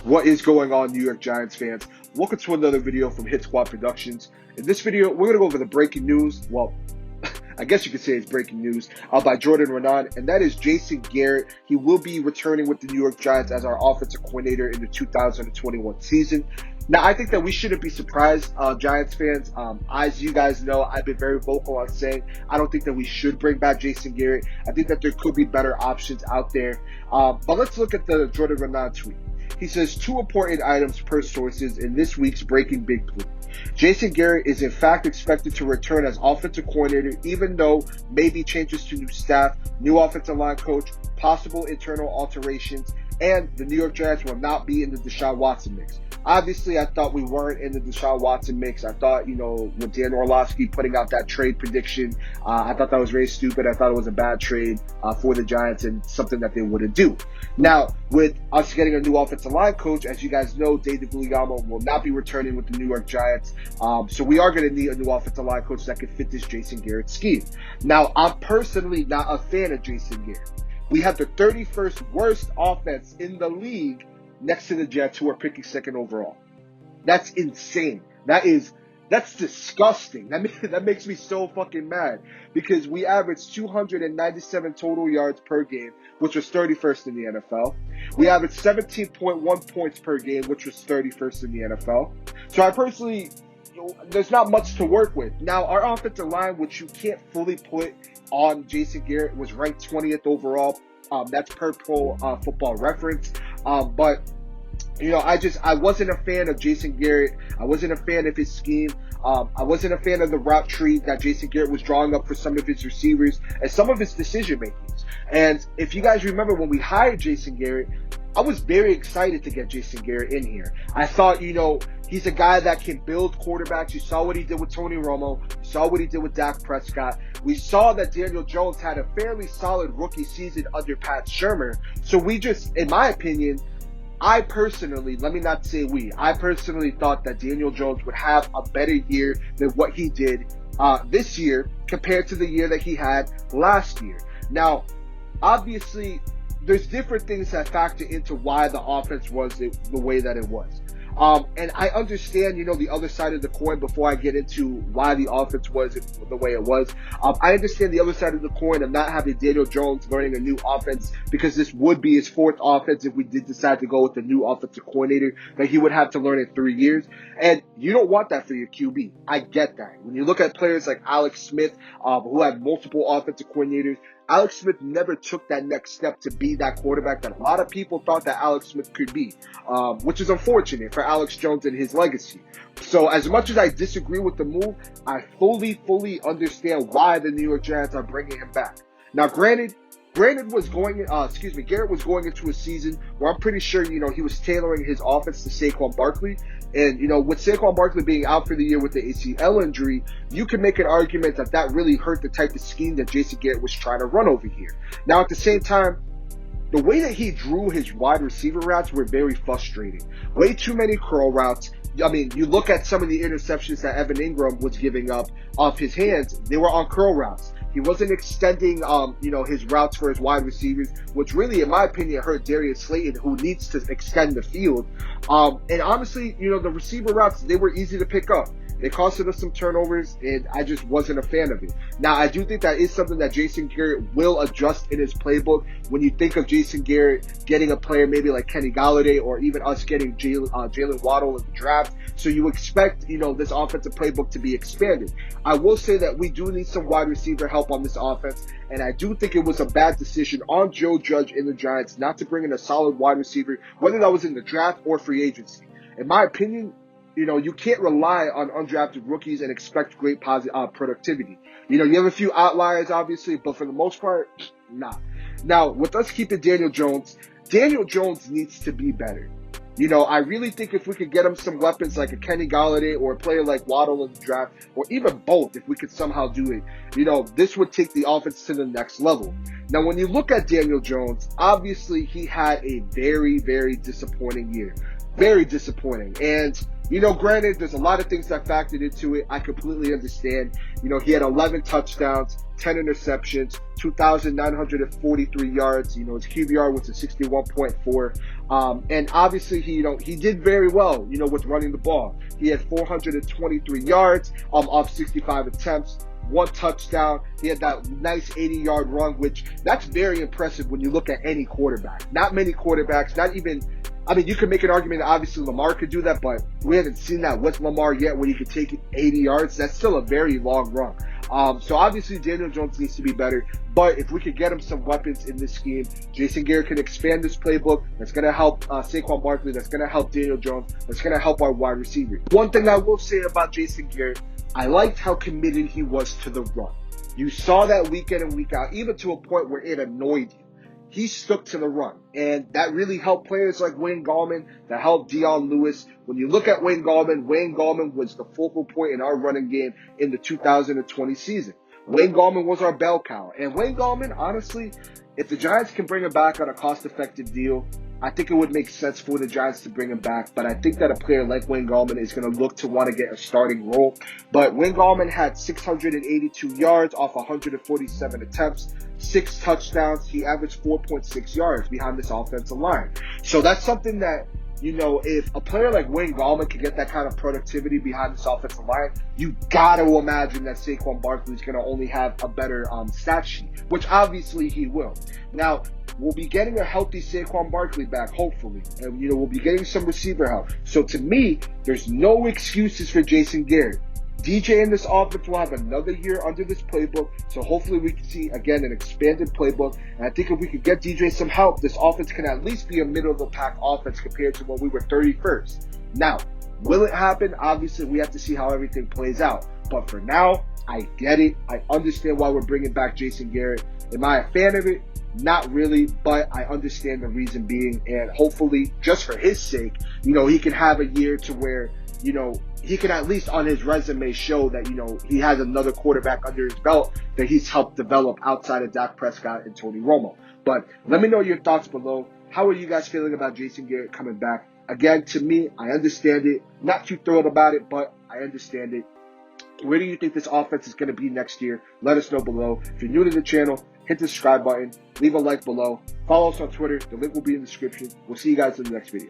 What is going on, New York Giants fans? Welcome to another video from Hit Squad Productions. In this video, we're going to go over the breaking news. Well, I guess you could say it's breaking news by Jordan Raanan, and that is Jason Garrett. He will be returning with the New York Giants as our offensive coordinator in the 2021 season. Now, I think that we shouldn't be surprised, Giants fans. As you guys know, I've been very vocal on saying I don't think that we should bring back Jason Garrett. I think that there could be better options out there. But let's look at the Jordan Raanan tweet. He says, two important items per sources in this week's Breaking Big Blue. Jason Garrett is in fact expected to return as offensive coordinator, even though maybe changes to new staff, new offensive line coach, possible internal alterations, and the New York Giants will not be in the Deshaun Watson mix. Obviously, I thought we weren't in the Deshaun Watson mix. I thought, with Dan Orlovsky putting out that trade prediction, I thought that was very stupid. I thought it was a bad trade for the Giants and something that they wouldn't do. Now, with us getting a new offensive line coach, as you guys know, David Guglielmo will not be returning with the New York Giants. So we are going to need a new offensive line coach that can fit this Jason Garrett scheme. Now, I'm personally not a fan of Jason Garrett. We have the 31st worst offense in the league next to the Jets, who are picking second overall. That's insane. That's disgusting. That makes me so fucking mad, because we averaged 297 total yards per game, which was 31st in the NFL. We averaged 17.1 points per game, which was 31st in the NFL. So I personally, there's not much to work with. Now, our offensive line, which you can't fully put on Jason Garrett, was ranked 20th overall. That's per Pro Football Reference. But I wasn't a fan of Jason Garrett. I wasn't a fan of his scheme. I wasn't a fan of the route tree that Jason Garrett was drawing up for some of his receivers and some of his decision makings. And if you guys remember, when we hired Jason Garrett, I was very excited to get Jason Garrett in here. I thought, he's a guy that can build quarterbacks. You saw what he did with Tony Romo. You saw what he did with Dak Prescott. We saw that Daniel Jones had a fairly solid rookie season under Pat Shurmur. So we just, in my opinion, I personally thought that Daniel Jones would have a better year than what he did this year compared to the year that he had last year. Now, obviously, there's different things that factor into why the offense was the way that it was. And I understand, the other side of the coin before I get into why the offense was the way it was. I understand the other side of the coin of not having Daniel Jones learning a new offense, because this would be his fourth offense if we did decide to go with a new offensive coordinator that he would have to learn in 3 years. And you don't want that for your QB. I get that. When you look at players like Alex Smith, who had multiple offensive coordinators, Alex Smith never took that next step to be that quarterback that a lot of people thought that Alex Smith could be, which is unfortunate for Alex Jones and his legacy. So as much as I disagree with the move, I fully understand why the New York Giants are bringing him back. Now, granted, Garrett was going into a season where I'm pretty sure, he was tailoring his offense to Saquon Barkley. And, with Saquon Barkley being out for the year with the ACL injury, you can make an argument that really hurt the type of scheme that Jason Garrett was trying to run over here. Now, at the same time, the way that he drew his wide receiver routes were very frustrating. Way too many curl routes. I mean, you look at some of the interceptions that Evan Ingram was giving up off his hands, they were on curl routes. He wasn't extending, his routes for his wide receivers, which really, in my opinion, hurt Darius Slayton, who needs to extend the field. And honestly, the receiver routes, they were easy to pick up. They costed us some turnovers, and I just wasn't a fan of it. Now, I do think that is something that Jason Garrett will adjust in his playbook. When you think of Jason Garrett getting a player maybe like Kenny Golladay, or even us getting Jalen Waddle in the draft, so you expect, this offensive playbook to be expanded. I will say that we do need some wide receiver help on this offense, and I do think it was a bad decision on Joe Judge in the Giants not to bring in a solid wide receiver, whether that was in the draft or free agency. In my opinion, you can't rely on undrafted rookies and expect great productivity. You have a few outliers, obviously, but for the most part, nah. Now, with us keeping Daniel Jones needs to be better. I really think if we could get him some weapons like a Kenny Golladay or a player like Waddle in the draft, or even both, if we could somehow do it, this would take the offense to the next level. Now, when you look at Daniel Jones, obviously he had a very, very disappointing year. Very disappointing. And Granted, there's a lot of things that factored into it. I completely understand. He had 11 touchdowns, 10 interceptions, 2,943 yards. His QBR was a 61.4. And obviously, he did very well, with running the ball. He had 423 yards off 65 attempts. 1 touchdown. He had that nice 80-yard run, which that's very impressive when you look at any quarterback. Not many quarterbacks, you could make an argument that obviously Lamar could do that, but we haven't seen that with Lamar yet where he could take it 80 yards. That's still a very long run. So obviously Daniel Jones needs to be better, but if we could get him some weapons in this scheme, Jason Garrett can expand this playbook. That's going to help Saquon Barkley. That's going to help Daniel Jones. That's going to help our wide receivers. One thing I will say about Jason Garrett, I liked how committed he was to the run. You saw that week in and week out, even to a point where it annoyed you. He stuck to the run, and that really helped players like Wayne Gallman, that helped Dion Lewis. When you look at Wayne Gallman was the focal point in our running game in the 2020 season. Wayne Gallman was our bell cow, and Wayne Gallman, honestly, if the Giants can bring him back on a cost-effective deal, I think it would make sense for the Giants to bring him back, but I think that a player like Wayne Gallman is going to look to want to get a starting role. But Wayne Gallman had 682 yards off 147 attempts, 6 touchdowns. He averaged 4.6 yards behind this offensive line. So that's something that, if a player like Wayne Gallman can get that kind of productivity behind this offensive line, you got to imagine that Saquon Barkley is going to only have a better stat sheet, which obviously he will. Now, we'll be getting a healthy Saquon Barkley back, hopefully. And, we'll be getting some receiver help. So to me, there's no excuses for Jason Garrett. DJ in this offense will have another year under this playbook. So hopefully we can see, again, an expanded playbook. And I think if we could get DJ some help, this offense can at least be a middle-of-the-pack offense compared to when we were 31st. Now, will it happen? Obviously, we have to see how everything plays out. But for now, I get it. I understand why we're bringing back Jason Garrett. Am I a fan of it? Not really, but I understand the reason being, and hopefully, just for his sake, he can have a year to where, he can at least on his resume show that, he has another quarterback under his belt that he's helped develop outside of Dak Prescott and Tony Romo. But let me know your thoughts below. How are you guys feeling about Jason Garrett coming back? Again, to me, I understand it. Not too thrilled about it, but I understand it. Where do you think this offense is going to be next year? Let us know below. If you're new to the channel, hit the subscribe button. Leave a like below. Follow us on Twitter. The link will be in the description. We'll see you guys in the next video.